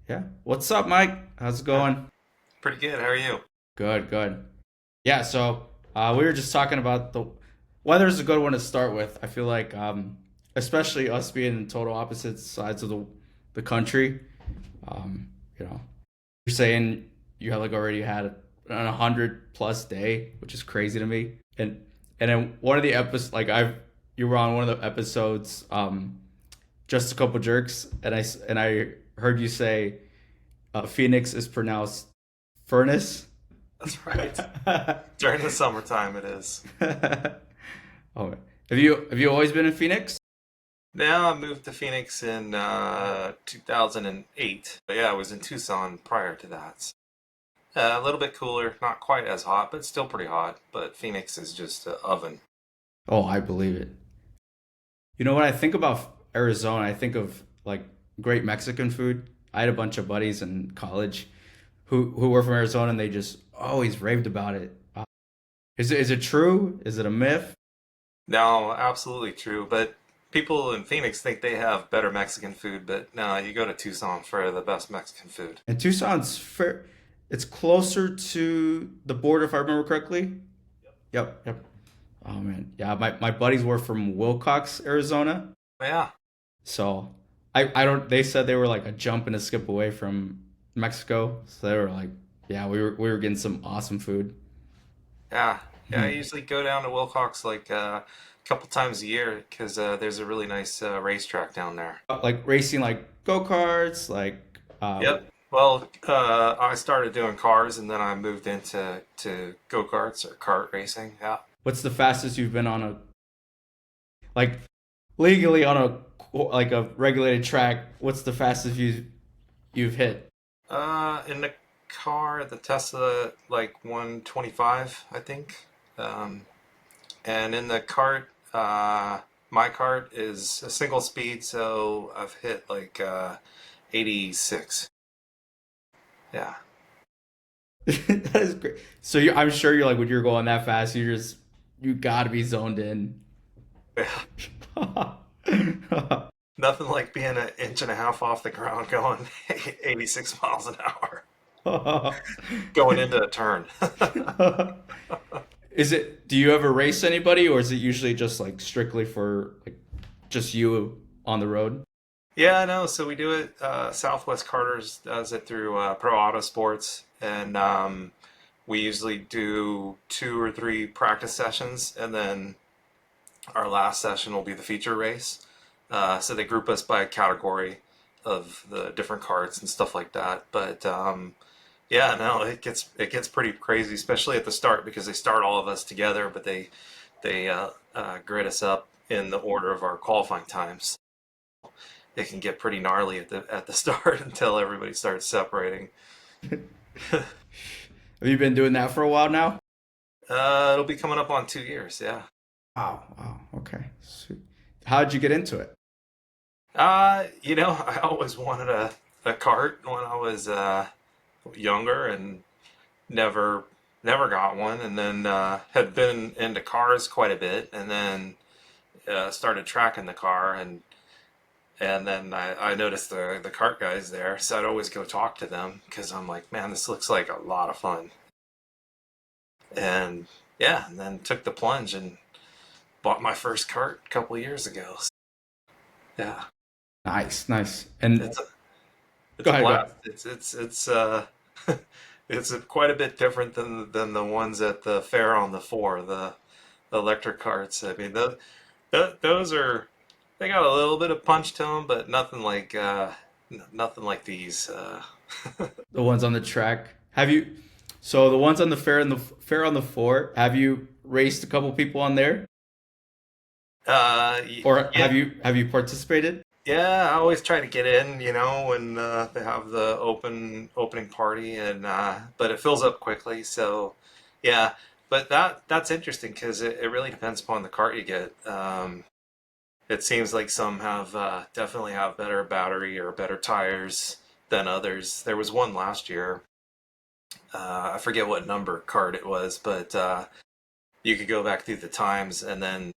Yeah. What's up, Mike? How's it going? Pretty good. How are you? Good, good. Yeah, so we were just talking about the weather's a good one to start with. I feel like, especially us being in total opposite sides of the country. Um, you know, you're saying you have like already had an 100 plus day, which is crazy to me. And then one of the episodes, like you were on one of the episodes, just a couple jerks, and I heard you say Phoenix is pronounced furnace. That's right. During the summertime, it is. Oh, have you always been in Phoenix? Now I moved to Phoenix in 2008. But yeah, I was in Tucson prior to that. A little bit cooler, not quite as hot, but still pretty hot. But Phoenix is just an oven. Oh, I believe it. You know, when I think about Arizona, I think of like great Mexican food. I had a bunch of buddies in college who were from Arizona, and they just always raved about it. Is it true? Is it a myth? No, absolutely true. But people in Phoenix think they have better Mexican food, but no, you go to Tucson for the best Mexican food. And Tucson's fair. It's closer to the border, if I remember correctly. Yep, yep. Oh man, yeah. My buddies were from Wilcox, Arizona. Yeah, So I don't. They said they were like a jump and a skip away from Mexico. So they were like, yeah, we were getting some awesome food. yeah, yeah. I Hmm. usually go down to Wilcox like a couple times a year because there's a really nice racetrack down there. Like racing, like go karts, like Yep. Well, I started doing cars and then I moved into to go-karts or kart racing. Yeah. what's the fastest you've been on a like legally on a regulated track? What's the fastest you've hit? In the car, the Tesla, like 125, I think. Um, and in the kart, my kart is a single speed, so I've hit like 86. Yeah. That is great. So I'm sure you're like when you're going that fast, you got to be zoned in. Nothing like being an inch and a half off the ground going 86 miles an hour going into a turn. Is it? Do you ever race anybody, or is it usually just like strictly for like just you on the road? Yeah, no, so we do it. Southwest Carter's does it through Pro Auto Sports, and we usually do two or three practice sessions, and then our last session will be the feature race. So they group us by category of the different carts and stuff like that. But yeah, no, it gets pretty crazy, especially at the start because they start all of us together, but they grid us up in the order of our qualifying times. It can get pretty gnarly at the start until everybody starts separating. Have you been doing that for a while now? It'll be coming up on 2 years, yeah. Wow, wow, okay. Sweet. How'd you get into it? I always wanted a cart when I was younger and never never got one, and then had been into cars quite a bit, and then started tracking the car, and then I noticed the cart guys there, so I'd always go talk to them because I'm like, man, this looks like a lot of fun. And yeah, and then took the plunge and bought my first cart a couple of years ago. So, yeah, Nice, nice. And it's a, it's go a ahead, go ahead. blast. It's it's quite a bit different than the ones at the fair on the four, the electric carts. I mean, those are they got a little bit of punch to them, but nothing like these. The ones on the track. Have you? So the ones on the fair and the fair on the floor. Have you raced a couple people on there, or Yeah, have you participated? yeah. I always try to get in, when they have the opening party, and but it fills up quickly. So, yeah. But that's interesting because it really depends upon the cart you get. It seems like some have definitely have better battery or better tires than others. There was one last year. I forget what number cart it was, but you could go back through the times, and then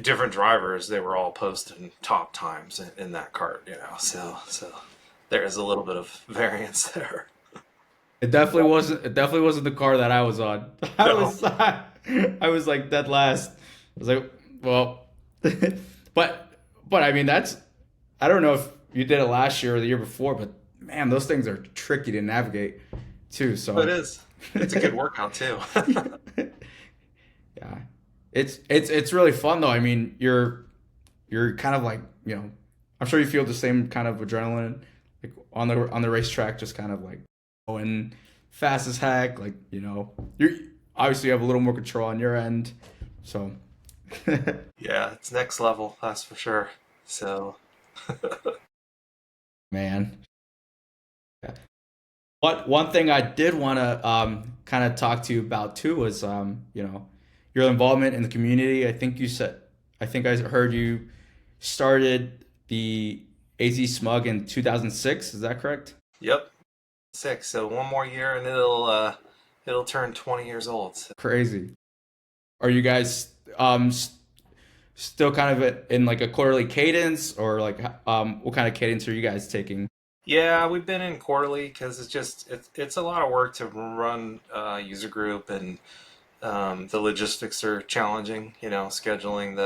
different drivers they were all posting top times in that cart. So there is a little bit of variance there. It definitely wasn't the car that I was on. No. I was like dead last. I was like, well, but I mean that's I don't know if you did it last year or the year before, but man, those things are tricky to navigate too. It So is. It's a good workout too. yeah, it's really fun though. I mean, you're kind of like I'm sure you feel the same kind of adrenaline like on the racetrack, just kind of like going fast as heck. Like you obviously have a little more control on your end. So Yeah, it's next level, that's for sure. So, man, yeah. But one thing I did want to kind of talk to you about too was your involvement in the community. I think I heard you started the azsmug in 2006. Is that correct? yep, 6. So one more year and it'll turn 20 years old. So, Crazy. Are you guys still kind of in like a quarterly cadence, or like what kind of cadence are you guys taking? yeah, we've been in quarterly because it's a lot of work to run a user group, and the logistics are challenging. Scheduling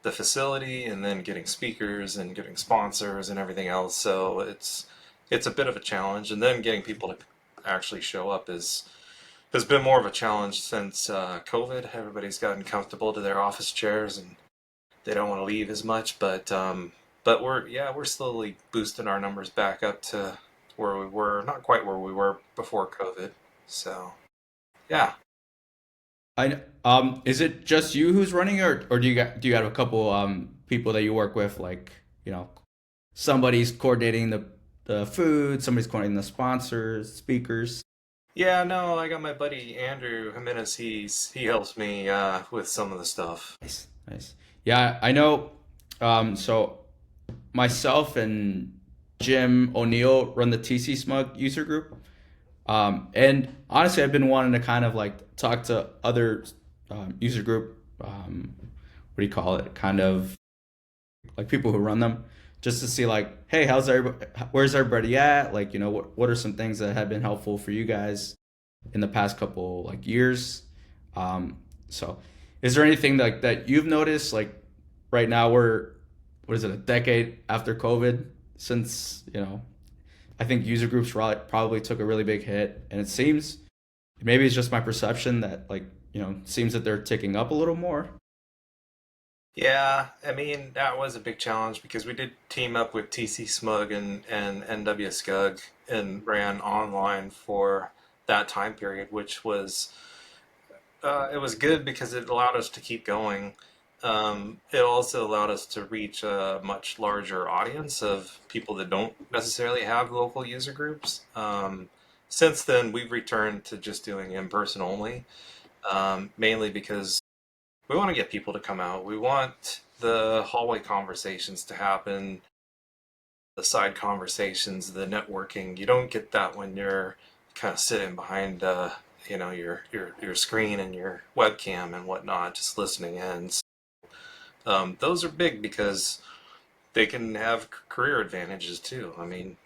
the facility and then getting speakers and getting sponsors and everything else. So it's a bit of a challenge, and then getting people to actually show up is has been more of a challenge since COVID. Everybody's gotten comfortable to their office chairs and they don't want to leave as much. But we're slowly boosting our numbers back up to where we were, not quite where we were before COVID. So yeah. I is it just you who's running, or do you have a couple people that you work with, like somebody's coordinating the food, somebody's coordinating the sponsors, speakers. Yeah, no, I got my buddy Andrew Jimenez. He helps me with some of the stuff. Nice, nice. Yeah, I know. So myself and Jim O'Neill run the TC Smug user group. And honestly, I've been wanting to kind of like talk to other user group. What do you call it? Kind of like people who run them, just to see like, hey, where's everybody at? Like, what are some things that have been helpful for you guys in the past couple like years? So, is there anything like that you've noticed like right now we're what is it, a decade after COVID, since I think user groups probably took a really big hit, and it seems maybe it's just my perception that like it seems that they're ticking up a little more. Yeah, I mean that was a big challenge because we did team up with TC Smug and NW Scug and ran online for that time period, which was it was good because it allowed us to keep going. It also allowed us to reach a much larger audience of people that don't necessarily have local user groups. Since then, we've returned to just doing in person only, mainly because we want to get people to come out. We want the hallway conversations to happen, the side conversations, the networking. You don't get that when you're kind of sitting behind, your screen and your webcam and whatnot, just listening in. Those are big because they can have career advantages too. I mean,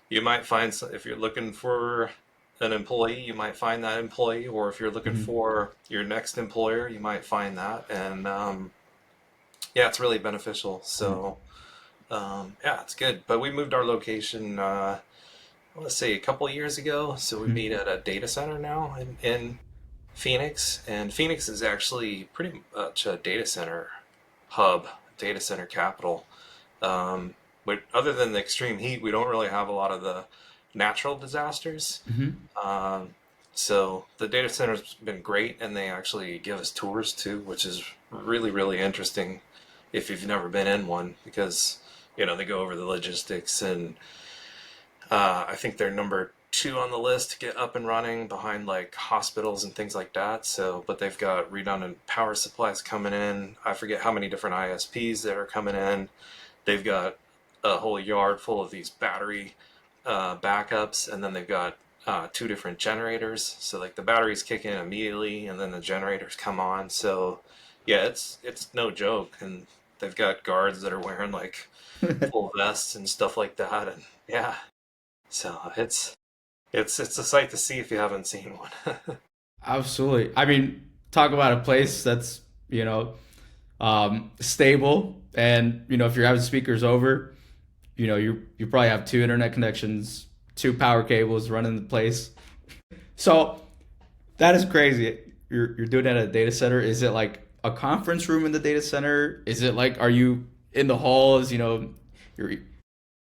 you might find if you're looking for an employee, you might find that employee, or if you're looking Mhm. for your next employer, you might find that, and yeah, it's really beneficial. So yeah, it's good. But we moved our location, I want to say a couple of years ago, so we Mhm. meet at a data center now in Phoenix, and Phoenix is actually pretty much a data center hub, data center capital. But other than the extreme heat, we don't really have a lot of the natural disasters. Mhm. Um, so the data center's been great, and they actually give us tours too, which is really, really interesting if you've never been in one, because they go over the logistics, and I think they're number 2 on the list to get up and running behind like hospitals and things like that. So, but they've got redundant power supplies coming in. I forget how many different ISPs that are coming in. They've got a whole yard full of these battery backups, and then they've got 2 different generators. So like the batteries kick in immediately, and then the generators come on. So yeah, it's no joke, and they've got guards that are wearing like full vests and stuff like that, and Yeah. So it's a sight to see if you haven't seen one. Absolutely. I mean, talk about a place that's, stable, and if you're having speakers over, you probably have two internet connections, two power cables running the place. So that is crazy. You're doing it at a data center. Is it like a conference room in the data center? Is it like, are you in the halls? You're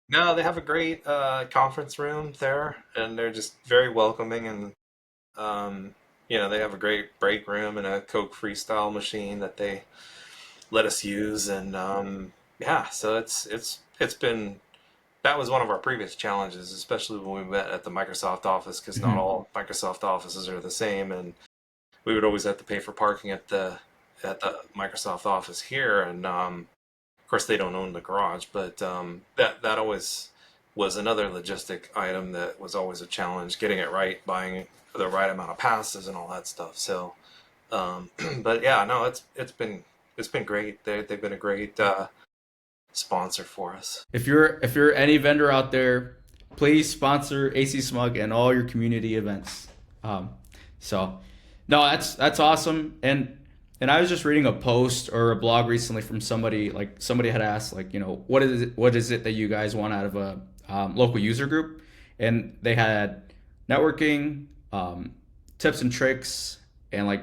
No, they have a great conference room there, and they're just very welcoming. And um, they have a great break room and a Coke Freestyle machine that they let us use. And yeah, so it's been that was one of our previous challenges, especially when we met at the Microsoft office, because not Mhm. all Microsoft offices are the same, and we would always have to pay for parking at the Microsoft office here, and of course, they don't own the garage, but that always was another logistic item that was always a challenge, getting it right, buying the right amount of passes and all that stuff. So, but yeah, no, it's been great. They've been a great sponsor for us. If you're any vendor out there, please sponsor AC Smug and all your community events. Um, so, no, that's awesome. And I was just reading a post or a blog recently from somebody, like somebody had asked, like, what is it that you guys want out of a local user group, and they had networking, tips and tricks, and like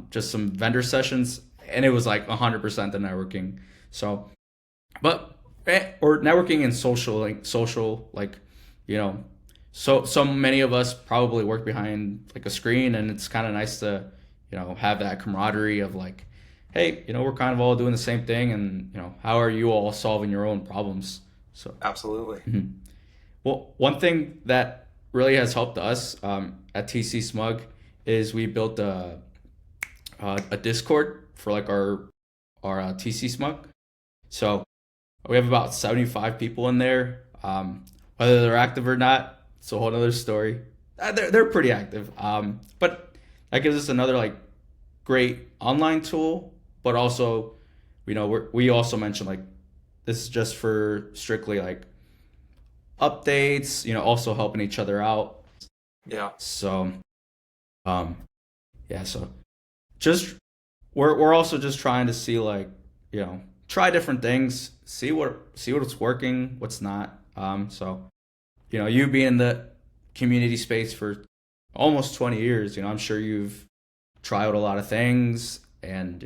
just some vendor sessions, and it was like 100% the networking. So, but or networking and social, like, you know so many of us probably work behind like a screen, and it's kind of nice to have that camaraderie of like, hey, we're kind of all doing the same thing, and how are you all solving your own problems. So, Absolutely. mhm. Well, one thing that really has helped us at TC Smug is we built a Discord for like our TC Smug. So we have about 75 people in there. Whether they're active or not, it's a whole other story. They're pretty active. But that gives us another like great online tool. But also, we also mentioned like this is just for strictly like updates. Also helping each other out. Yeah. So, um, yeah. So just we're also just trying to see like, try different things, see what's working, what's not. So, you being in the community space for almost 20 years, I'm sure you've tried out a lot of things, and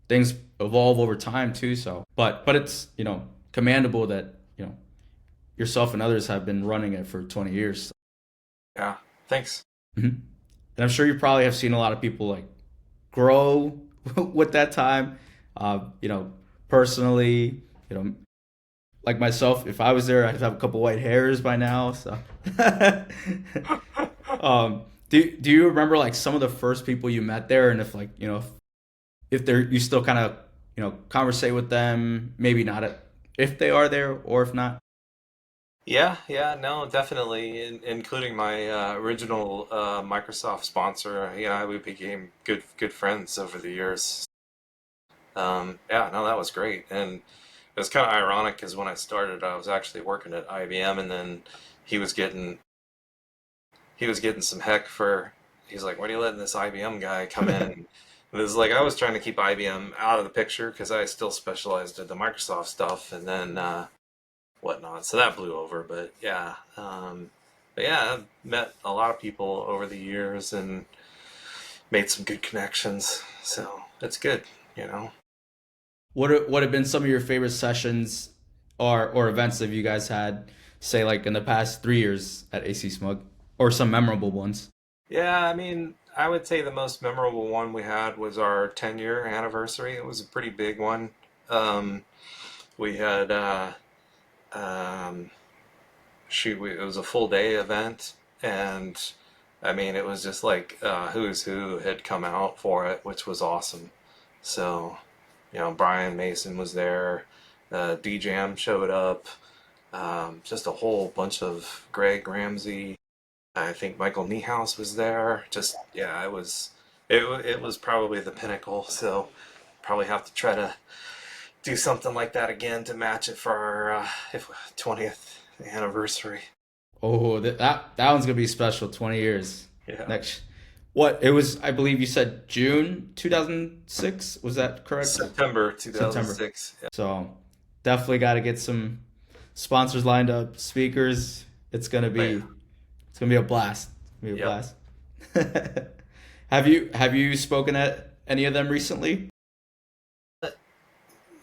things evolve over time too. So, but it's commendable that yourself and others have been running it for 20 years. Yeah. Thanks. Mhm. And I'm sure you probably have seen a lot of people like grow with that time. Personally, like myself, if I was there, I'd have a couple white hairs by now. So, do you remember like some of the first people you met there, and if like if they're you still kind of conversate with them, maybe not if they are there, or if not. Yeah, yeah, no, definitely, including my original Microsoft sponsor. We became good friends over the years. Yeah, no, that was great, and it was kind of ironic because when I started, I was actually working at IBM, and then he was getting he was getting some heck for. He's like, "When are you letting this IBM guy come in?" And it was like I was trying to keep IBM out of the picture because I still specialized in the Microsoft stuff, and then whatnot. So that blew over. But yeah, I've met a lot of people over the years and made some good connections. So it's good, you know. What have been some of your favorite sessions or events that you guys had, say like in the past 3 years at AC Smug, or some memorable ones? Yeah, I mean, I would say the most memorable one we had was our 10-year anniversary. It was a pretty big one. Um, we had um, it was a full day event, and I mean, it was just like who's who had come out for it, which was awesome. So, Brian Mason was there, DJM showed up, just a whole bunch of Greg Ramsey. I think Michael Niehaus was there. Just yeah, it was probably the pinnacle. So probably have to try to do something like that again to match it for our 20th anniversary. Oh, that one's gonna be special. 20 years Yeah. next. What it was? I believe you said June 2006. Was that correct? September September. 2006. Yeah. So definitely got to get some sponsors lined up, speakers. It's gonna Oh, yeah. be it's gonna be a blast. It's gonna be a Yep. blast. Have you spoken at any of them recently?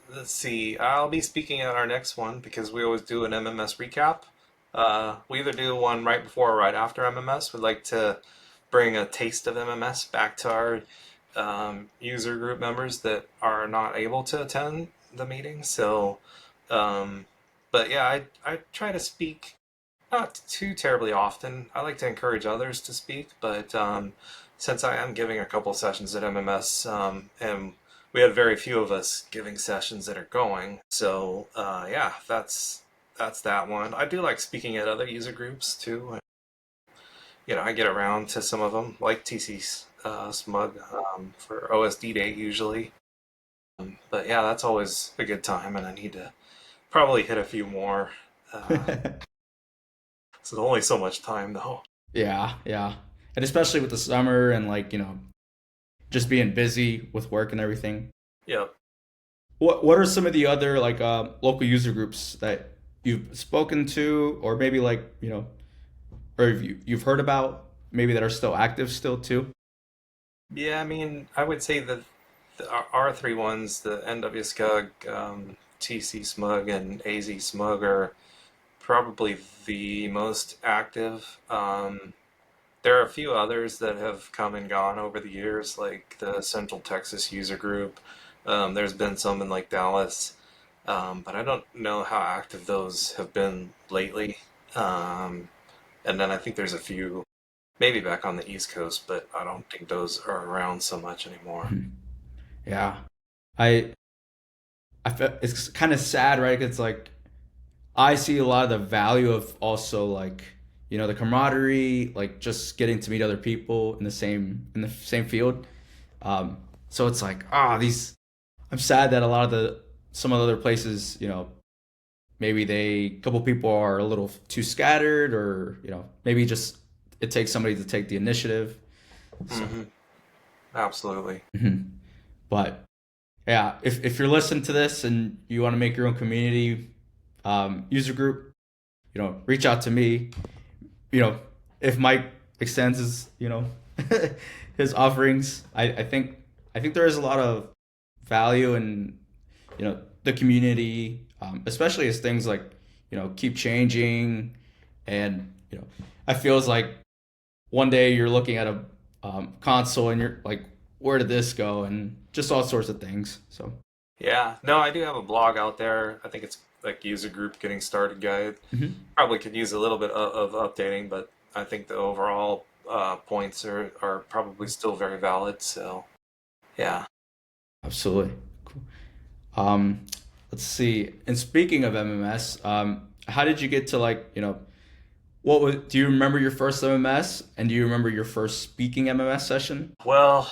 Let's see. I'll be speaking at our next one because we always do an MMS recap. We either do one right before or right after MMS. We'd like to bring a taste of MMS back to our user group members that are not able to attend the meeting. So, um, but yeah, I try to speak not too terribly often. I like to encourage others to speak, but since I am giving a couple sessions at MMS, and we had very few of us giving sessions that are going, so yeah, that's that one. I do like speaking at other user groups too. I get around to some of them, like TC's Smug for OSD Day usually. But yeah, that's always a good time, and I need to probably hit a few more. Uh, so only so much time though. Yeah, yeah. And especially with the summer and like, just being busy with work and everything. Yep. What are some of the other like local user groups that you've spoken to or maybe like, or you've heard about maybe that are still active still too? Yeah, I mean, I would say that our three ones, the NW Scug, TC Smug, and AZ Smug, are probably the most active. There are a few others that have come and gone over the years, like the Central Texas user group. There's been some in like Dallas, but I don't know how active those have been lately. Um, and then I think there's a few maybe back on the East Coast, but I don't think those are around so much anymore. Mhm. Yeah. I I feel it's kind of sad, right? It's like I see a lot of the value of also like, the camaraderie, like just getting to meet other people in the same field. Um, so it's like, these I'm sad that a lot of some of the other places, maybe a couple people are a little too scattered or, maybe just it takes somebody to take the initiative. So, Hmm. Absolutely. mhm. But yeah, if you're listening to this and you want to make your own community user group, reach out to me. You know, if Mike extends his, his offerings, I think there is a lot of value in, the community, especially as things like, keep changing, and I feels like one day you're looking at a console and you're like, where did this go, and just all sorts of things. So. Yeah. No, I do have a blog out there. I think it's like user group getting started guide. Mhm. Probably could use a little bit of updating, but I think the overall points are probably still very valid. So yeah. Absolutely. Cool. Um, let's see. And speaking of MMS, how did you get to like, do you remember your first MMS and do you remember your first speaking MMS session? Well,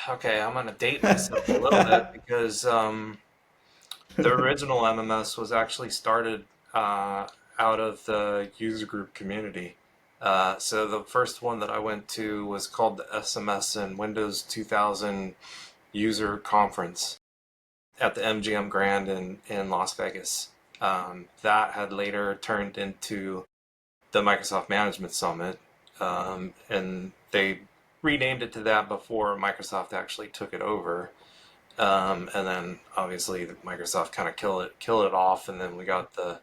okay, I'm gonna date myself a little bit because the original MMS was actually started out of the user group community. So the first one that I went to was called the SMS and Windows 2000 User Conference at the MGM Grand in Las Vegas. That had later turned into the Microsoft Management Summit, and they renamed it to that before Microsoft actually took it over. And then obviously Microsoft kind of kill it off, and then we got the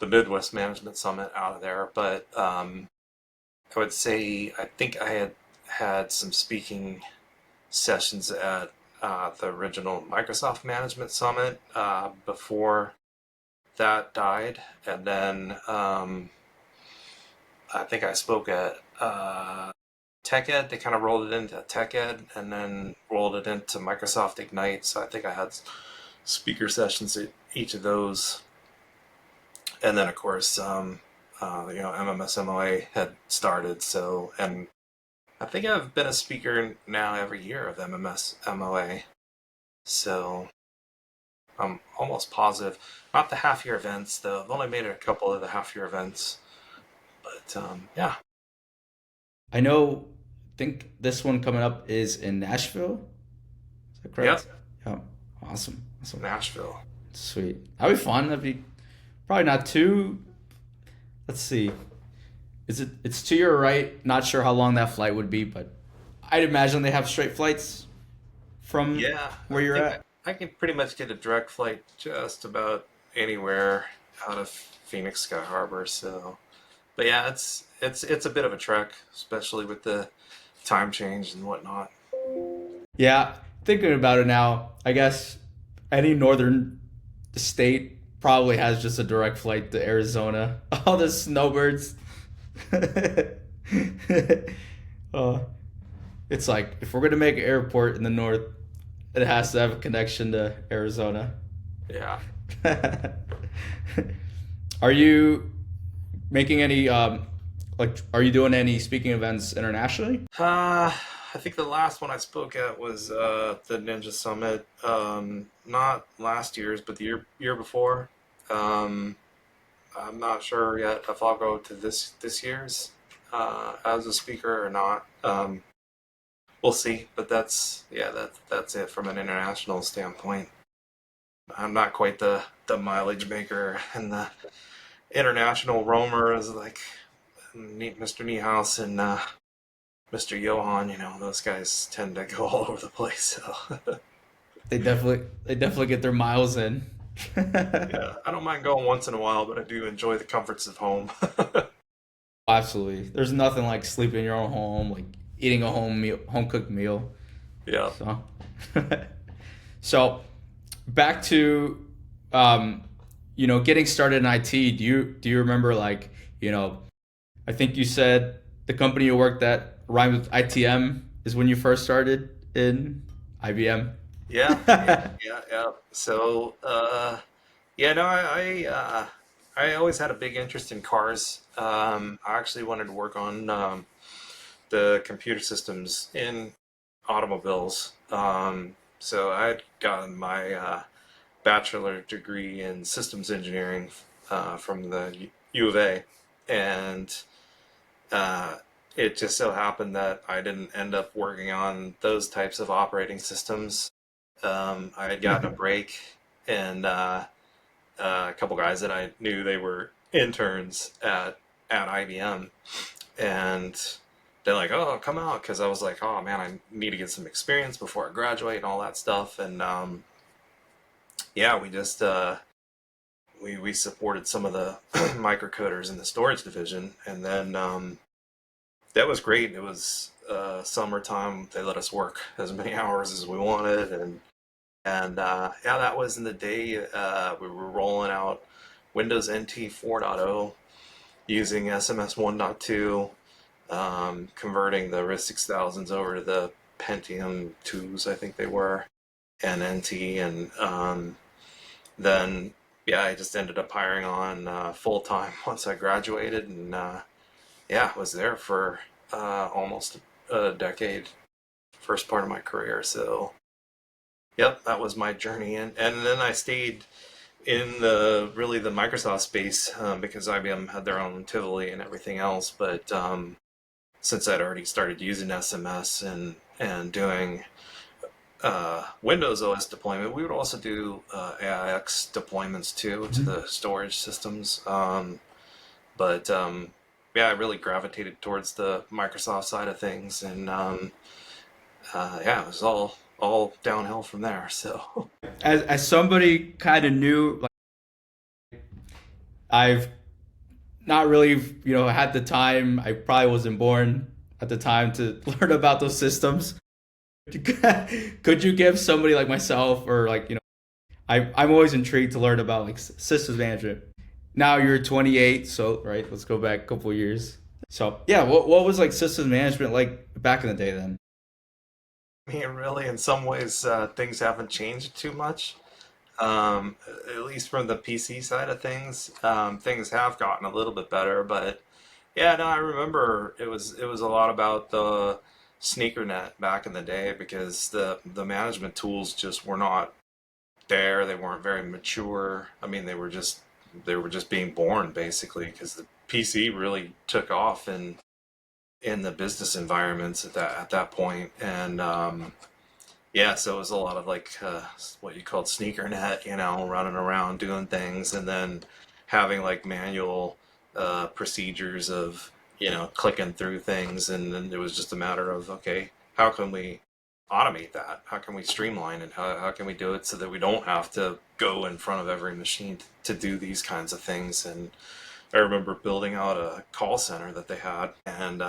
Midwest Management Summit out of there. But I would say I think I had some speaking sessions at the original Microsoft Management Summit before that died, and then I think I spoke at Tech Ed. They kind of rolled it into Tech Ed, and then rolled it into Microsoft Ignite. So I think I had speaker sessions at each of those, and then of course, MMSMOA had started. So, and I think I've been a speaker now every year of MMSMOA. So I'm almost positive. Not the half year events though. I've only made it a couple of the half year events, but yeah. I know. Think this one coming up is in Nashville. Is that correct? Yep. Yeah. Awesome. Awesome. Nashville. Sweet. That'd be fun. That'd be probably not too. Let's see. Is it? It's to your right. Not sure how long that flight would be, but I'd imagine they have straight flights from Yeah, where I you're think at. I can pretty much get a direct flight just about anywhere out of Phoenix Sky Harbor. So, but yeah, it's a bit of a trek, especially with the time change and whatnot. Yeah. Thinking about it now, I guess any northern state probably has just a direct flight to Arizona. All the snowbirds. uh, it's like if we're gonna make an airport in the north, it has to have a connection to Arizona. Yeah. Are you making any like are you doing any speaking events internationally? I think the last one I spoke at was the Ninja Summit. Not last year's, but the year before. Um, I'm not sure yet if I'll go to this year's as a speaker or not. We'll see. But that's yeah, that's it from an international standpoint. I'm not quite the mileage maker and the international roamer as like Mr. Niehaus and Mr. Johan. You know, those guys tend to go all over the place. So They definitely get their miles in. yeah, I don't mind going once in a while, but I do enjoy the comforts of home. Absolutely. There's nothing like sleeping in your own home, like eating a home cooked meal. Yeah. So, so back to um, getting started in IT. Do you remember like I think you said the company you worked at rhymed with ITM is when you first started in IBM. Yeah, yeah. So, yeah, no, I always had a big interest in cars. I actually wanted to work on the computer systems in automobiles. So I had gotten my bachelor degree in systems engineering from the U of A, and uh, it just so happened that I didn't end up working on those types of operating systems. I had gotten a break, and a couple guys that I knew they were interns at IBM, and they're like, "Oh, come out," because I was like, "Oh man, I need to get some experience before I graduate and all that stuff." And yeah, we just we supported some of the microcoders in the storage division, and then that was great. It was summertime. They let us work as many hours as we wanted, and yeah, that was in the day we were rolling out Windows NT 4.0 using SMS 1.2, converting the RISC 6000s over to the Pentium 2s, I think they were, and NT, and then yeah, I just ended up hiring on full time once I graduated, and yeah, was there for almost a decade, first part of my career. So yep, that was my journey, and then I stayed in the really the Microsoft space because IBM had their own Tivoli and everything else. But since I'd already started using SMS and doing Windows OS deployment, we would also do AIX deployments too to the storage systems. But yeah, I really gravitated towards the Microsoft side of things, and yeah, it was all downhill from there. So As somebody kind of new, like I've not really had the time. I probably wasn't born at the time to learn about those systems. Could you give somebody like myself or like I'm always intrigued to learn about like systems management. Now you're 28, so right, let's go back a couple of years. So yeah, what was like systems management like back in the day then? I mean, really, in some ways, things haven't changed too much. Um, at least from the PC side of things, things have gotten a little bit better. But yeah, no, I remember it was a lot about the sneaker net back in the day because the management tools just were not there. They weren't very mature. I mean, they were just being born basically because the PC really took off in the business environments at that point. And yeah, so it was a lot of like what you called sneaker net, running around doing things, and then having like manual procedures of clicking through things, and then it was just a matter of, okay, how can we automate that? How can we streamline it? How can we do it so that we don't have to go in front of every machine to do these kinds of things? And I remember building out a call center that they had, and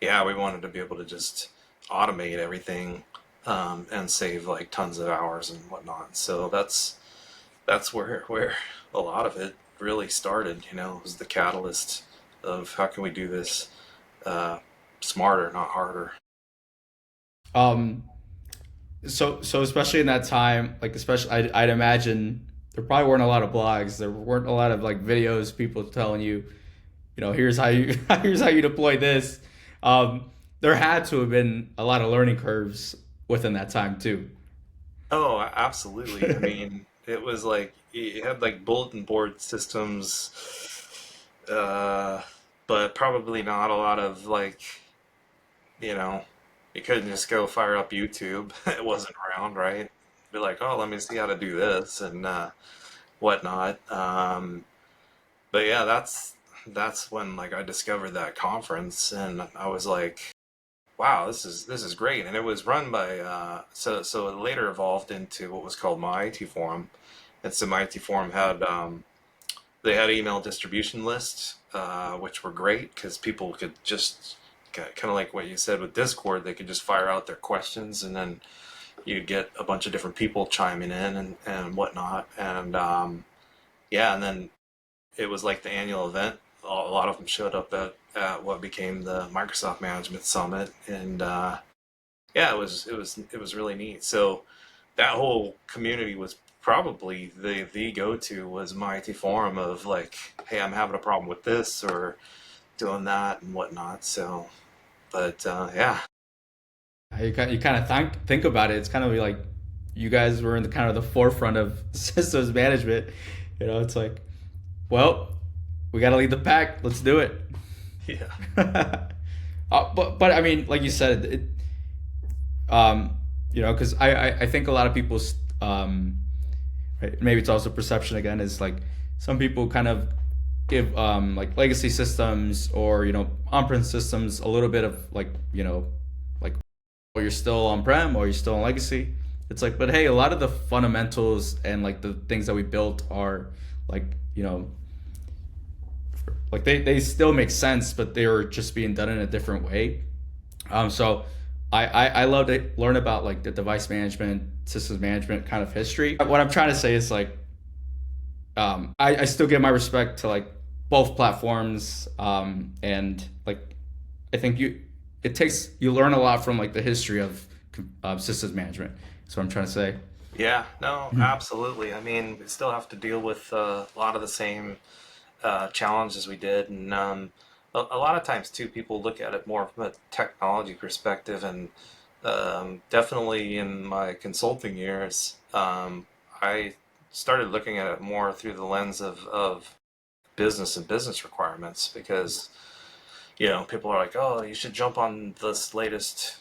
yeah, we wanted to be able to just automate everything and save like tons of hours and whatnot. So that's where a lot of it really started. Was the catalyst of how can we do this uh, smarter, not harder. Um, so especially in that time, like especially I'd imagine there probably weren't a lot of blogs. There weren't a lot of like videos, people telling you, here's how you here's how you deploy this. There had to have been a lot of learning curves within that time too. Oh, absolutely. I mean, it was like you had like bulletin board systems, uh, but probably not a lot of like, you know, you couldn't just go fire up YouTube. It wasn't around, right? Be like, oh, let me see how to do this and whatnot. But yeah, that's when like I discovered that conference, and I was like, wow, this is great. And it was run by so it later evolved into what was called my IT Forum. And so my IT Forum had they had email distribution lists, which were great because people could just kind of like what you said with Discord, they could just fire out their questions, and then you'd get a bunch of different people chiming in and whatnot. And yeah, and then it was like the annual event. A lot of them showed up at what became the Microsoft Management Summit, and yeah, it was really neat. So that whole community was probably the go-to was my IT forum of like, hey, I'm having a problem with this or doing that and whatnot. So, but yeah, You kind of think about it. It's kind of like you guys were in the kind of the forefront of systems management. It's like, well, we got to lead the pack. Let's do it. yeah, But I mean, like you said, um, because I think a lot of people, right, maybe it's also perception again, is like some people kind of give like legacy systems or on-prem systems a little bit of like like, or you're still on-prem or you're still on legacy. It's like, but hey, a lot of the fundamentals and like the things that we built are like like they still make sense, but they are just being done in a different way. So I love to learn about like the device management, systems management kind of history. What I'm trying to say is like I still give my respect to like both platforms, and like I think you learn a lot from like the history of systems management. That's what I'm trying to say. yeah, no, absolutely. I mean, we still have to deal with a lot of the same challenges we did, and a lot of times too, people look at it more from a technology perspective, and definitely in my consulting years, I started looking at it more through the lens of business and business requirements because people are like, oh, you should jump on this latest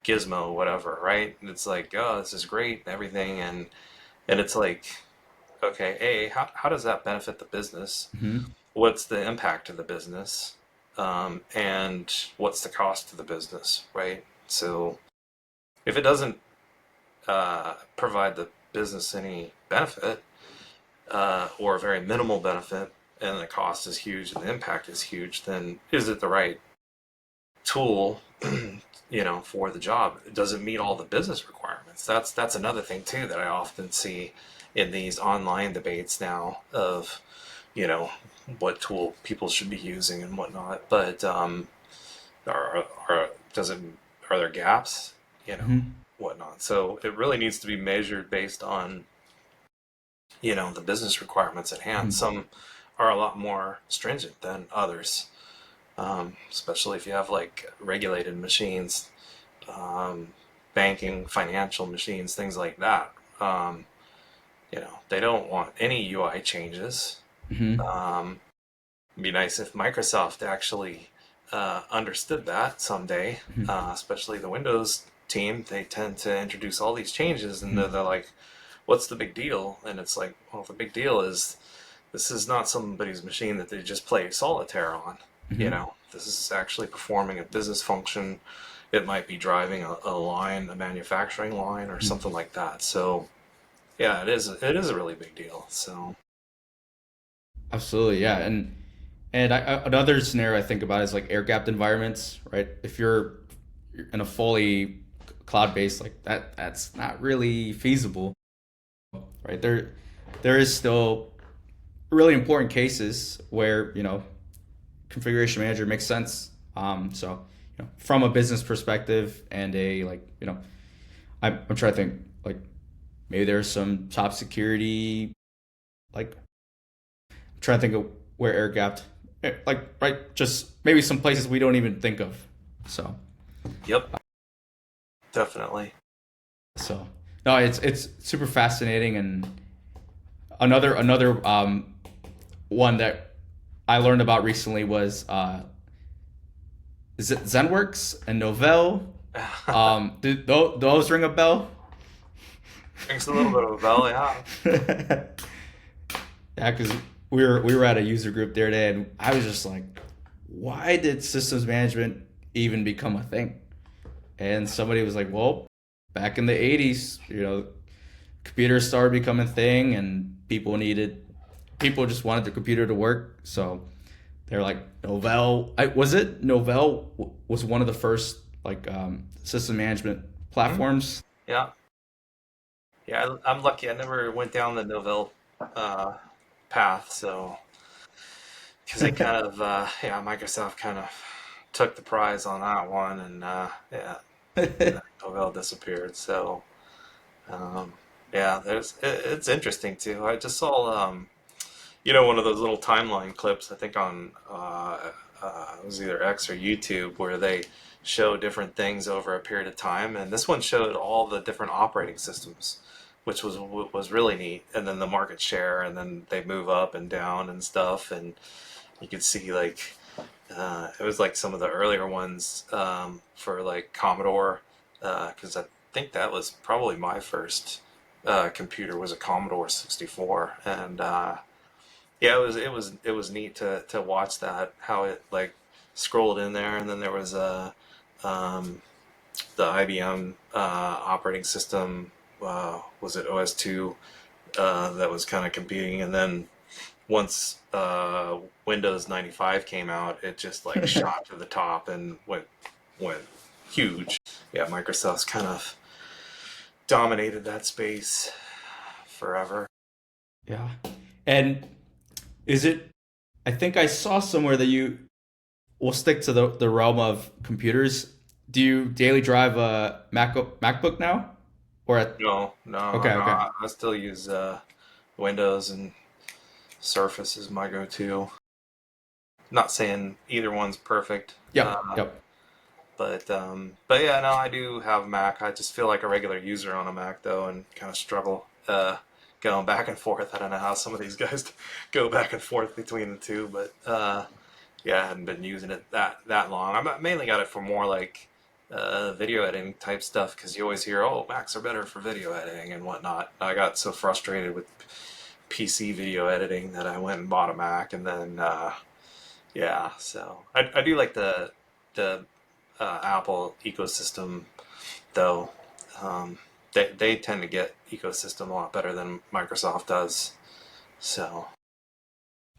gizmo, whatever, right? And it's like, oh, this is great and everything, and it's like, okay, A, how does that benefit the business? Hmm. What's the impact to the business? And what's the cost to the business, right? So if it doesn't provide the business any benefit, or a very minimal benefit, and the cost is huge and the impact is huge, then is it the right tool, for the job? Does it meet all the business requirements? That's another thing too that I often see in these online debates now of, you know, what tool people should be using and whatnot. But does it are there gaps, Hmm. whatnot? So it really needs to be measured based on the business requirements at hand. Hmm. Some are a lot more stringent than others, especially if you have like regulated machines, um, banking, financial machines, things like that. Um, they don't want any UI changes. Hmm. Um, It'd be nice if Microsoft actually understood that someday, especially the Windows team. They tend to introduce all these changes, and they're like, "What's the big deal?" And it's like, "Well, the big deal is this is not somebody's machine that they just play solitaire on. Hmm. This is actually performing a business function. It might be driving a line, a manufacturing line, or something like that." So, yeah, it is. It is a really big deal. So, Absolutely, yeah. Another scenario I think about is like air gapped environments, right? If you're in a fully cloud based like that, that's not really feasible, right? There is still really important cases where configuration manager makes sense. So from a business perspective and a like I'm trying to think like maybe there's some top security like I'm trying to think of where air gapped like right just maybe some places we don't even think of. So yep, definitely. so no, it's super fascinating. And another one that I learned about recently was is it ZenWorks and Novell? Those ring a bell? Rings a little bit of a bell, yeah. Yeah, because we were at a user group the other day, and I was just like, why did systems management even become a thing? And somebody was like, well, back in the '80s, computers started becoming a thing, and people just wanted their computer to work, so they're like Novell. Was it Novell was one of the first like system management Hmm. platforms. Yeah, yeah. I'm lucky. I never went down the Novell uh, path, so because they kind of, Microsoft kind of took the prize on that one, and Novell disappeared. So, um, yeah, it's interesting too. I just saw, one of those little timeline clips. I think on it was either X or YouTube where they show different things over a period of time, and this one showed all the different operating systems, which was really neat. And then the market share, and then they move up and down and stuff, and you could see like it was like some of the earlier ones for like Commodore, because I think that was probably my first computer was a Commodore 64, and yeah, it was neat to watch that how it like scrolled in there, and then there was um, the IBM operating system. Was it OS2 that was kind of competing, and then once Windows 95 came out, it just like shot to the top and went huge. Yeah, Microsoft's kind of dominated that space forever. Yeah. And is it I think I saw somewhere that you will stick to the realm of computers. Do you daily drive a MacBook now? Or at No, okay, no. okay. I still use Windows, and Surface is my go-to. Not saying either one's perfect, Yep, yep. but yeah, no, I do have a Mac. I just feel like a regular user on a Mac though, and kind of struggle going back and forth. I don't know how some of these guys go back and forth between the two, but yeah, I hadn't been using it that long. I mainly got it for more like video editing type stuff because you always hear, "Oh, Macs are better for video editing and whatnot." I got so frustrated with PC video editing that I went and bought a Mac, and then yeah, so I do like the Apple ecosystem though. Um, they tend to get ecosystem a lot better than Microsoft does. So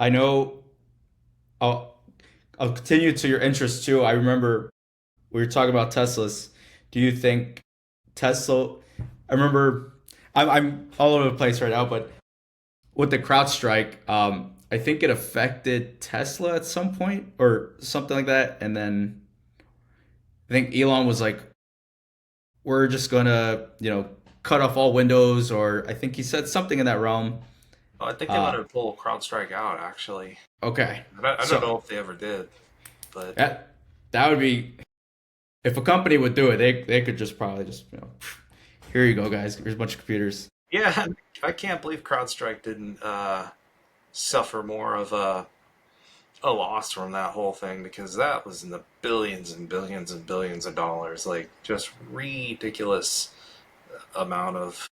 I know I'll I'll continue to your interest too. I remember we were talking about Teslas. Do you think Tesla I remember I'm all over the place right now, but with the CrowdStrike, I think it affected Tesla at some point or something like that. And then I think Elon was like, "We're just gonna, cut off all windows," or I think he said something in that realm. I think they let Uh, her pull CrowdStrike out actually. okay, I don't so know if they ever did, but that would be if a company would do it, they could just probably just here you go, guys. Here's a bunch of computers. Yeah, I can't believe CrowdStrike didn't suffer more of a loss from that whole thing, because that was in the billions and billions and billions of dollars, like just ridiculous amount of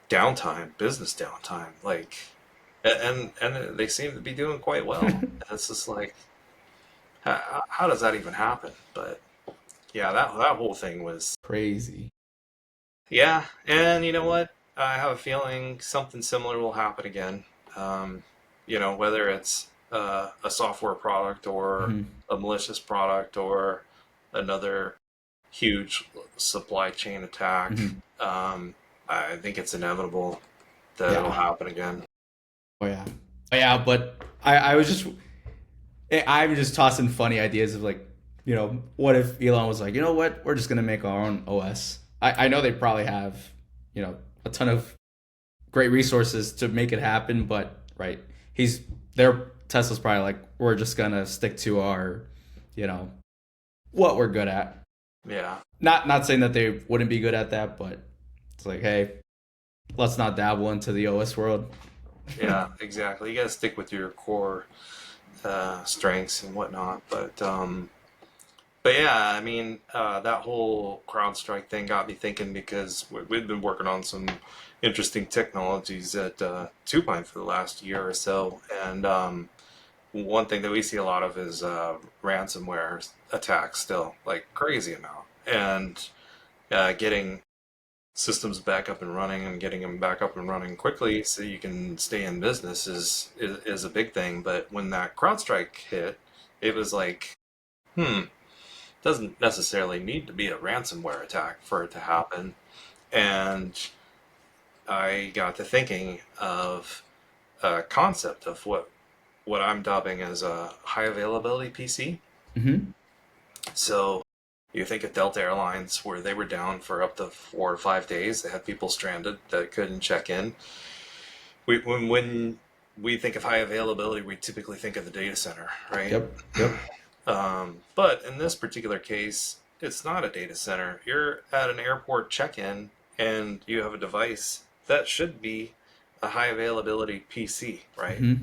downtime, business downtime, like, and they seem to be doing quite well. And it's just like, how does that even happen? But yeah, that whole thing was, Crazy. yeah. And you know what? I have a feeling something similar will happen again. Um, whether it's a software product or Hmm. a malicious product or another huge supply chain attack. Hmm. Um, I think it's inevitable that it'll Yeah. happen again. Oh yeah. Oh yeah. But I was just I'm just tossing funny ideas of like, what if Elon was like, you know what, we're just gonna make our own OS. I know they probably have, a ton of great resources to make it happen, but right, he's their Tesla's probably like, we're just gonna stick to our, you know, what we're good at. Yeah, Not saying that they wouldn't be good at that, but it's like, hey, let's not dabble into the OS world. yeah, exactly. You got to stick with your core strengths and whatnot. But yeah, I mean, that whole CrowdStrike thing got me thinking, because we've been working on some interesting technologies at Tupine for the last year or so, and one thing that we see a lot of is ransomware attacks still, like crazy amount, and getting systems back up and running and getting them back up and running quickly so you can stay in business is a big thing. But when that CrowdStrike hit, it was like, doesn't necessarily need to be a ransomware attack for it to happen. And I got to thinking of a concept of what I'm dubbing as a high availability PC. Hmm. So you think of Delta Airlines, where they were down for up to 4 or 5 days. They had people stranded that couldn't check in. When we think of high availability, we typically think of the data center, right? Yep. Yep. But in this particular case, it's not a data center. You're at an airport check-in, and you have a device that should be a high availability PC, right? Hmm.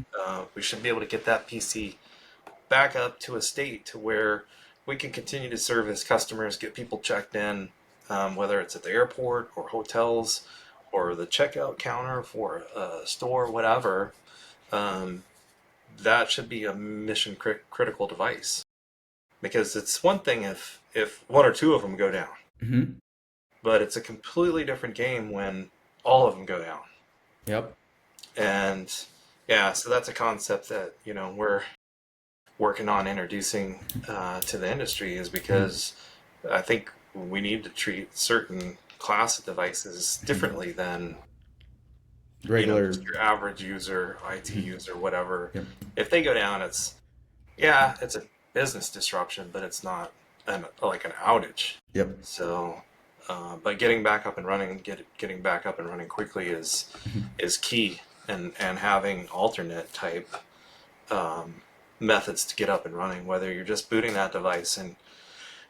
We should be able to get that PC back up to a state to where we can continue to service customers, get people checked in, whether it's at the airport or hotels or the checkout counter for a store, whatever. Um, that should be a mission critical device, because it's one thing if one or two of them go down, Hmm. but it's a completely different game when all of them go down. Yep. And yeah, so that's a concept that we're working on introducing to the industry, is Hmm. because I think we need to treat certain class of devices differently than Regular. just your average user, IT Mhm. user, whatever. Yep. If they go down, it's a business disruption, but it's not like an outage. Yep. So, but getting back up and running, getting back up and running quickly Mhm. is key, and having alternate type um, methods to get up and running, whether you're just booting that device and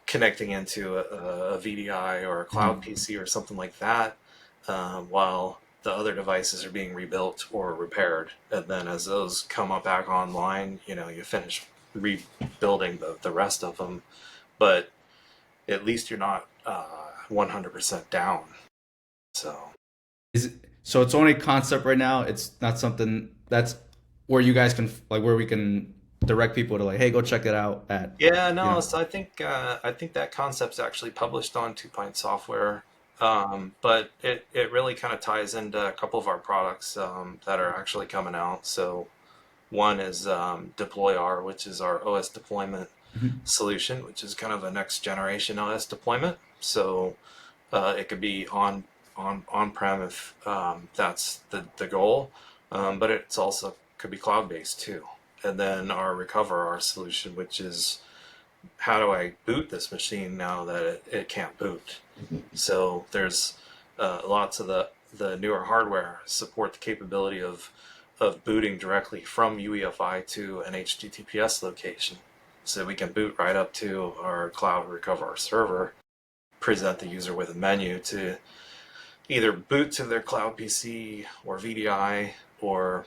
connecting into a VDI or a cloud Mhm. PC or something like that, while the other devices are being rebuilt or repaired. And then as those come up back online, you finish rebuilding the rest of them. But at least you're not 100% down. So, So it's only concept right now. It's not something that's where you guys can like where we can direct people to like, hey, go check it out at, yeah, you no. know. So I think that concept's actually published on Two Pint Software, but it really kind of ties into a couple of our products that are actually coming out. So one is Deploy R, which is our OS deployment Mhm. solution, which is kind of a next generation OS deployment. So it could be on prem if that's the goal, but it's also could be cloud based too. And then our Recover R solution, which is, how do I boot this machine now that it can't boot? So there's lots of the newer hardware support the capability of booting directly from UEFI to an HTTPS location. So we can boot right up to our cloud Recover Our server, present the user with a menu either boot to their cloud PC or VDI, or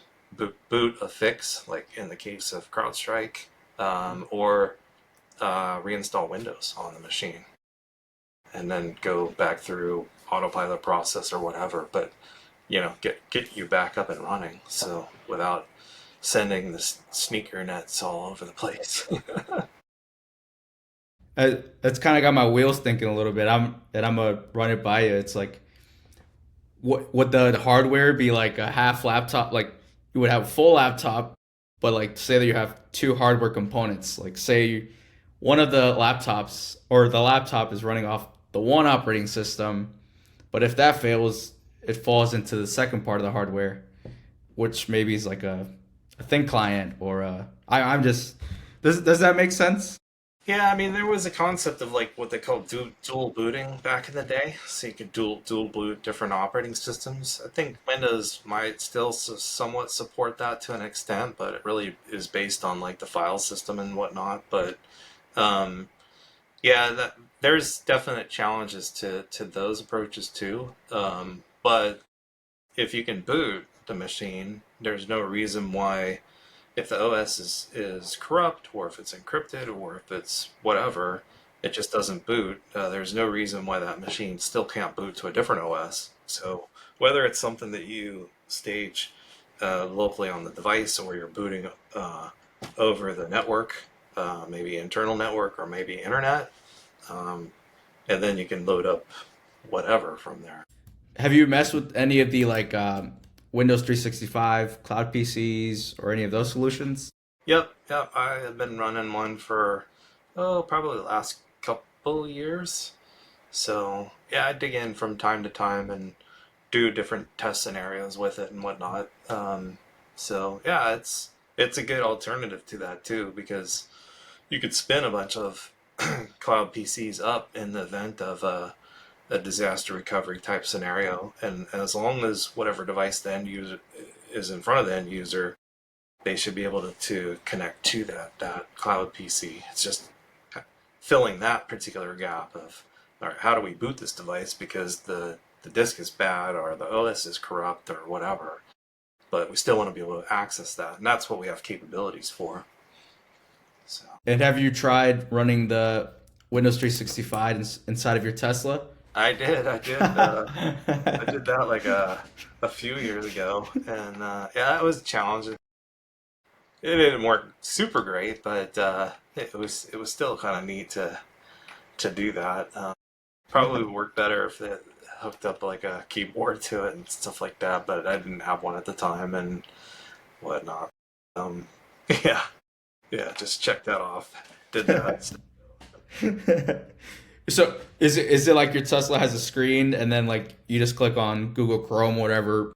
boot a fix, like in the case of CrowdStrike, or reinstall Windows on the machine, and then go back through autopilot process or whatever. But get you back up and running. So without sending the sneaker nets all over the place. That's kind of got my wheels thinking a little bit. I'm gonna run it by you. It's like, what would the hardware be like a half laptop? Like you would have a full laptop, but like say that you have two hardware components. Like say one of the laptops or the laptop is running off the one operating system, but if that fails, it falls into the second part of the hardware, which maybe is like a thin client or I'm just does that make sense? Yeah, I mean, there was a concept of like what they call dual booting back in the day, so you could dual boot different operating systems. I think Windows might still somewhat support that to an extent, but it really is based on like the file system and whatnot. But um, yeah, there's definite challenges to those approaches too. But if you can boot the machine, there's no reason why, if the OS is corrupt, or if it's encrypted, or if it's whatever, it just doesn't boot. There's no reason why that machine still can't boot to a different OS. So whether it's something that you stage locally on the device, or you're booting over the network, maybe internal network or maybe internet, um, and then you can load up whatever from there. Have you messed with any of the like Windows 365 cloud PCs or any of those solutions? Yep. I have been running one for probably the last couple years. So yeah, I dig in from time to time and do different test scenarios with it and whatnot. So yeah, it's a good alternative to that too, because you could spin a bunch of cloud PCs up in the event of a disaster recovery type scenario, and as long as whatever device the end user is in front of the end user, they should be able to connect to that cloud PC. It's just filling that particular gap of, all right, how do we boot this device because the disk is bad or the OS is corrupt or whatever, but we still want to be able to access that, and that's what we have capabilities for. So And have you tried running the Windows 365 inside of your Tesla? I did that like a few years ago, and yeah, it was challenging. It didn't work super great, but it was still kind of neat to do that. Probably would work better if they hooked up like a keyboard to it and stuff like that, but I didn't have one at the time and whatnot. Um, yeah, yeah, just check that off. Did that. So is it like your Tesla has a screen and then like you just click on Google Chrome, whatever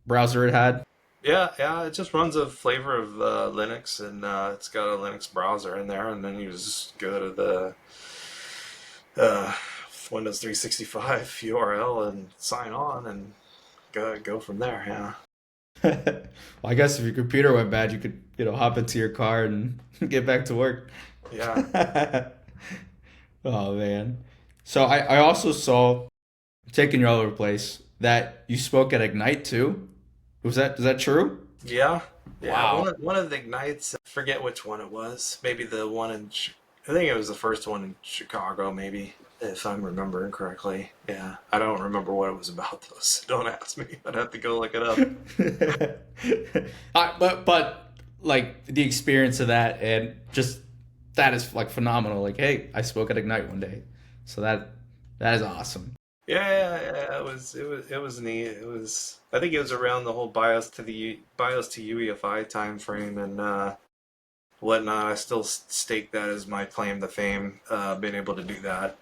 browser it had? Yeah. It just runs a flavor of Linux, and it's got a Linux browser in there, and then you just go to the uh, Windows 365 URL and sign on, and go from there. Yeah. Well, I guess if your computer went bad, you could, hop into your car and get back to work. Yeah. Oh man. So I also saw, taking your other place, that you spoke at Ignite too. Is that true? Yeah. Yeah. Wow. One of the Ignites, I forget which one it was. Maybe the one in, I think it was the first one in Chicago, maybe, if I'm remembering correctly. Yeah. I don't remember what it was about, though, so don't ask me. I'd have to go look it up. But like the experience of that and just that is like phenomenal. Like, hey, I spoke at Ignite one day, so that is awesome. Yeah. It was neat. It was. I think it was around the whole BIOS to UEFI time frame and whatnot. I still stake that as my claim to fame, being able to do that,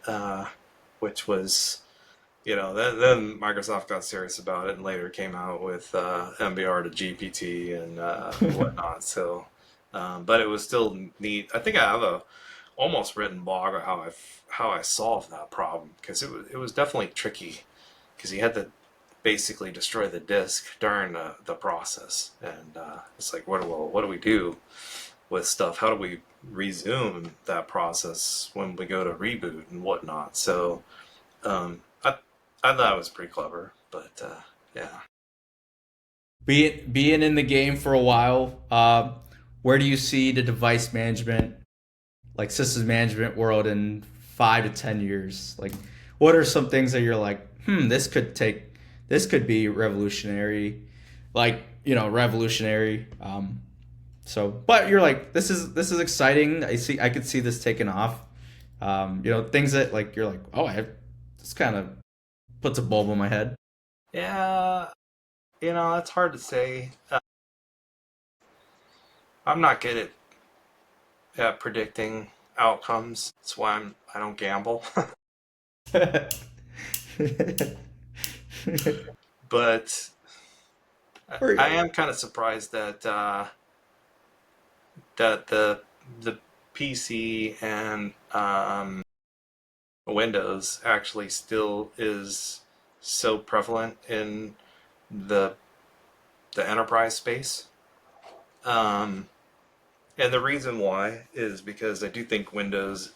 which was, then Microsoft got serious about it and later came out with MBR to GPT and whatnot. So, but it was still neat. I think I have a almost written blog of how I solved that problem, because it was definitely tricky, because you had to basically destroy the disk during the process, and it's like, what do we do with stuff? How do we resume that process when we go to reboot and whatnot? So I thought it was pretty clever, But yeah. Being in the game for a while, where do you see the device management, like systems management world in 5 to 10 years? Like, what are some things that you're like, this could be revolutionary, like revolutionary. But you're like, this is exciting. I could see this taking off. Things that like you're like, oh, this kind of puts a bulb in my head. Yeah, that's hard to say. I'm not good at predicting outcomes. That's why I don't gamble. But I Or- am kind of surprised that the PC and Windows actually still is so prevalent in the the enterprise space. Um, and the reason why is because I do think Windows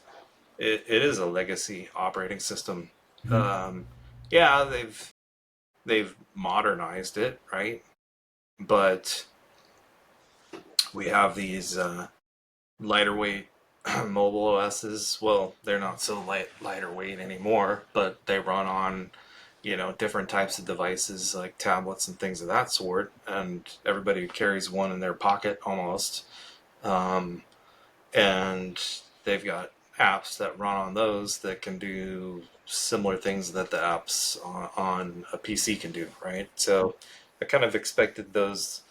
it is a legacy operating system. Mhm. Um, yeah, they've modernized it, right? But we have these lighter weight mobile OSs. Well, they're not so lighter weight anymore, but they run on different types of devices like tablets and things of that sort. And everybody carries one in their pocket almost. Um, and they've got apps that run on those that can do similar things that the apps on a PC can do, right? So I kind of expected those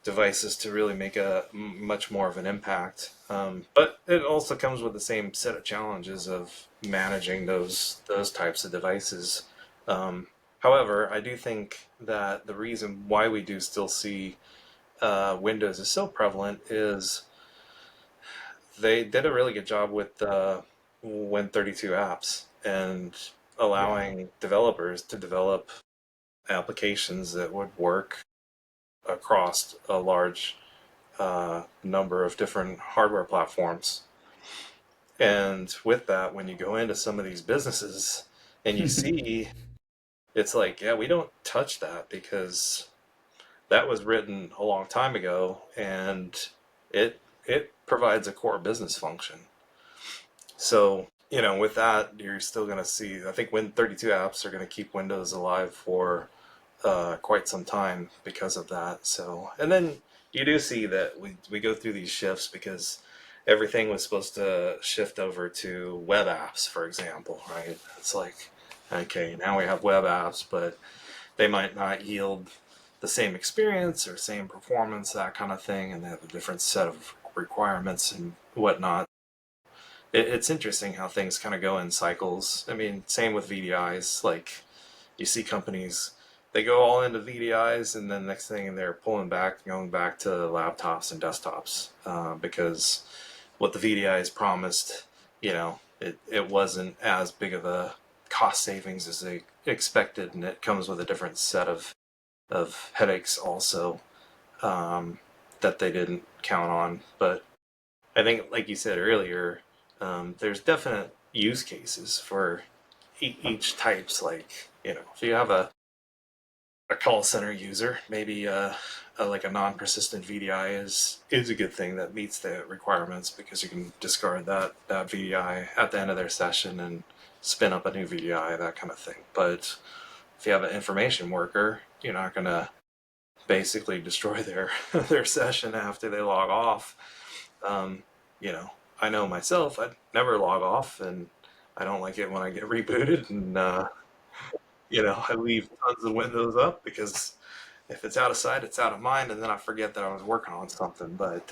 devices to really make a much more of an impact. But it also comes with the same set of challenges of managing those types of devices. However, I do think that the reason why we do still see Windows is so prevalent is they did a really good job with Win32 apps and Yeah. allowing developers to develop applications that would work across a large number of different hardware platforms. And with that, when you go into some of these businesses and you see, it's like, yeah, we don't touch that because that was written a long time ago, and it provides a core business function. So, with that, you're still going to see, I think Win32 apps are going to keep Windows alive for quite some time because of that. So, and then you do see that we go through these shifts because everything was supposed to shift over to web apps, for example, right? It's like, okay, now we have web apps, but they might not yield the same experience or same performance, that kind of thing, and they have a different set of requirements and whatnot. It's interesting how things kind of go in cycles. I mean, same with VDIs. Like, you see companies, they go all into VDIs, and then next thing they're pulling back, going back to laptops and desktops because what the VDIs promised, it wasn't as big of a cost savings as they expected, and it comes with a different set of headaches also that they didn't count on. But I think, like you said earlier, there's definite use cases for each types. Like, if you have a call center user, maybe like a non-persistent VDI is a good thing that meets the requirements because you can discard that VDI at the end of their session and spin up a new VDI, that kind of thing. But if you have an information worker, you're not going to basically destroy their their session after they log off. Um, you know, I know myself, I'd never log off, and I don't like it when I get rebooted, and I leave tons of windows up because if it's out of sight, it's out of mind, and then I forget that I was working on something. But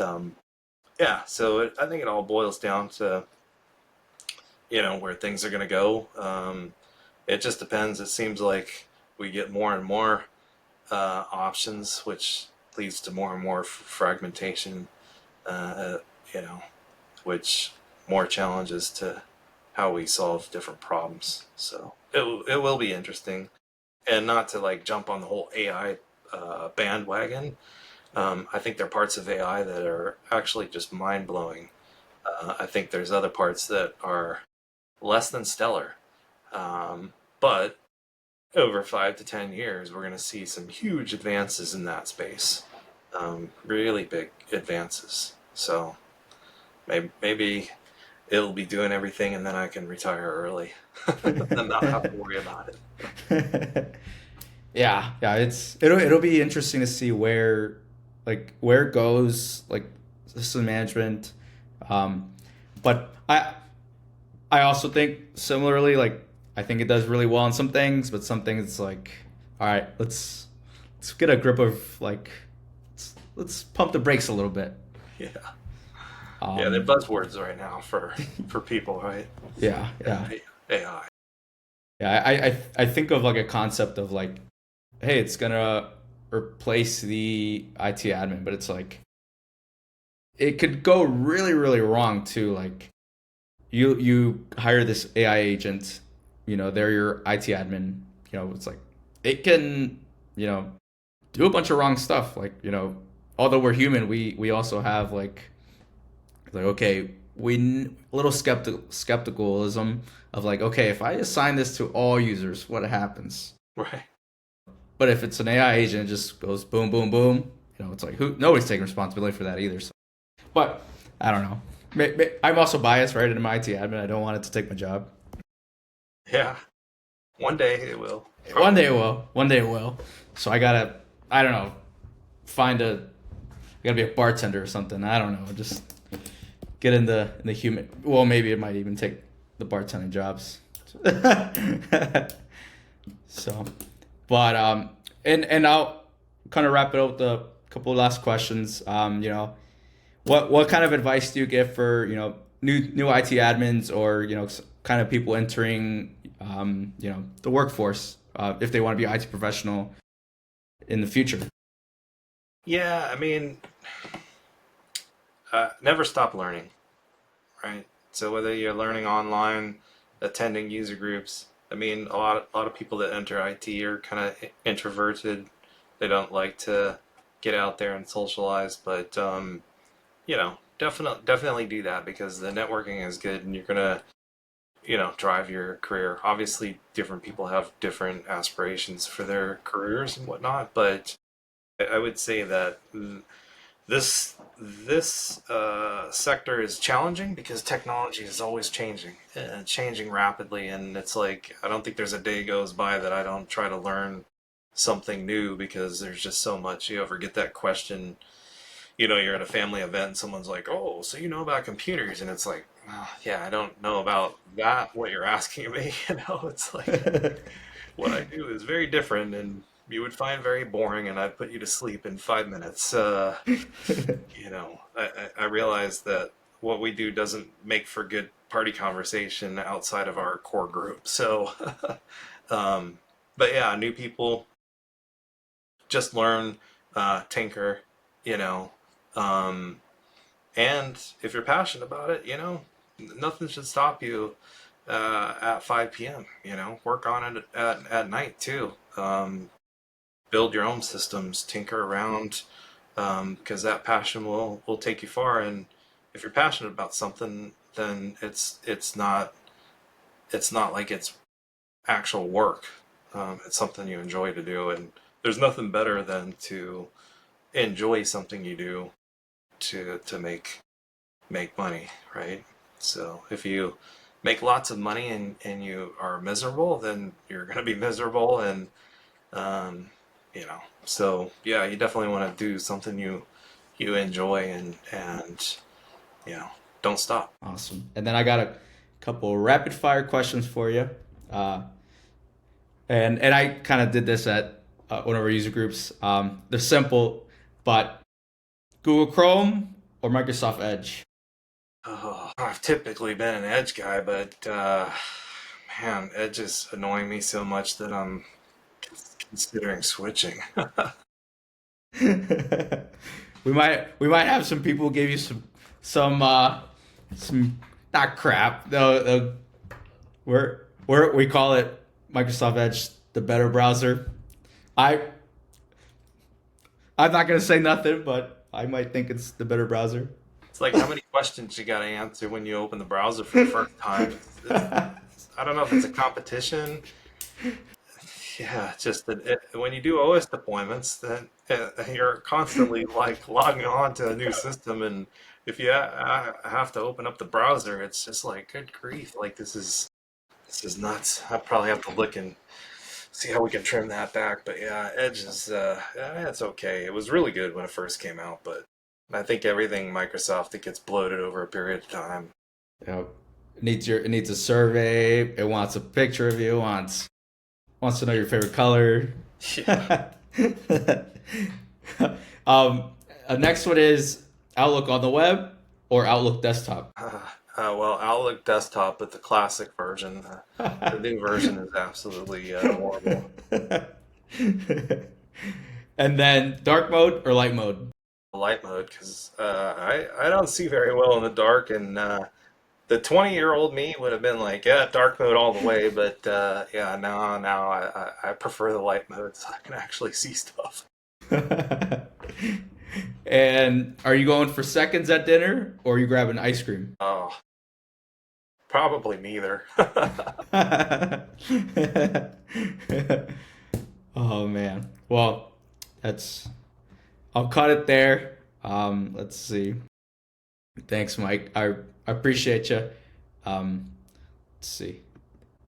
yeah, so I think it all boils down to where things are going to go. It just depends. It seems like we get more and more options, which leads to more and more fragmentation. Uh, you know, which more challenges to how we solve different problems. So it will be interesting, and not to like jump on the whole AI bandwagon. I think there are parts of AI that are actually just mind blowing. I think there's other parts that are less than stellar, but over 5 to 10 years, we're going to see some huge advances in that space, really big advances. So maybe it'll be doing everything, and then I can retire early and not have to worry about it. Yeah, it'll be interesting to see where it goes, like system management. Um, but I also think similarly, like I think it does really well on some things, but some things it's like, all right, let's get a grip of like let's pump the brakes a little bit. Yeah, yeah, they're Um, buzzwords right now for people, right? yeah, yeah, Yeah, AI. yeah. I think of like a concept of like, hey, it's gonna replace the IT admin, but it's like it could go really, really wrong too. Like you hire this AI agent, they're your IT admin. It's like it can, you know, do a bunch of wrong stuff. Like, although we're human, we also have like okay, a little skepticalism of like, okay, if I assign this to all users, what happens? Right. But if it's an AI agent, it just goes boom, boom, boom. It's like who nobody's taking responsibility for that either. So, but I don't know. I'm also biased, right? In my IT admin, I don't want it to take my job. Yeah. One day it will. One day Probably. it will. One day it will. So I don't know, I gotta be a bartender or something. I don't know. Just get in the human. Well, maybe it might even take the bartending jobs. So, but and I'll kind of wrap it up with a couple of last questions. What kind of advice do you give for new IT admins or kind of people entering the workforce if they want to be an IT professional in the future? Yeah, I mean, never stop learning, right? So whether you're learning online, attending user groups, I mean, a lot of people that enter IT are kind of introverted. They don't like to get out there and socialize, but definitely do that because the networking is good, and you're gonna drive your career. Obviously, different people have different aspirations for their careers and whatnot, but I would say that this sector is challenging because technology is always changing and changing rapidly, and it's like I don't think there's a day goes by that I don't try to learn something new because there's just so much. You ever get that question? You're at a family event and someone's like, "Oh, so you know about computers?" And it's like, "Oh, yeah, I don't know about that. What you're asking me, it's like what I do is very different, and you would find very boring, and I'd put you to sleep in 5 minutes." I realize that what we do doesn't make for good party conversation outside of our core group. So, um, but yeah, new people just learn, tinker, you know, um, and if you're passionate about it, nothing should stop you at 5 p.m. Work on it at night too. Build your own systems, tinker around, because that passion will take you far. And if you're passionate about something, then it's not like it's actual work. It's something you enjoy to do, and there's nothing better than to enjoy something you do to make money, right? So if you make lots of money and you are miserable, then you're going to be miserable, and um, so yeah, you definitely want to do something you enjoy, and you know don't stop. Awesome. And then I got a couple rapid fire questions for you. Uh, and I kind of did this at one of our user groups. They're simple, but Google Chrome or Microsoft Edge? Oh, I've typically been an Edge guy, but man, Edge is annoying me so much that I'm considering switching. We might have some people give you some not crap. No, we call it Microsoft Edge the better browser. I I'm not gonna say nothing, but I might think it's the better browser. It's like how many questions you got to answer when you open the browser for the first time. I don't know if it's a competition. Yeah, just that when you do OS deployments, then you're constantly like logging on to a new system, and if you have to open up the browser, it's just like, good grief, like this is nuts. I probably have to look and see how we can trim that back. But yeah, Edge is it's okay. It was really good when it first came out, but I think everything Microsoft, it gets bloated over a period of time. You know, it needs a survey. It wants a picture of you. Wants to know your favorite color. Yeah. um, next one is Outlook on the web or Outlook desktop. Well, Outlook desktop, but the classic version. The new version is absolutely horrible. And then dark mode or light mode. Light mode, because I don't see very well in the dark, and the 20-year-old me would have been like, yeah, dark mode all the way. But yeah, now I prefer the light mode so I can actually see stuff. And are you going for seconds at dinner or are you grabbing ice cream? Oh, probably neither. Oh man. Well, that's I'll cut it there. Let's see. Thanks, Mike. I appreciate you. Let's see.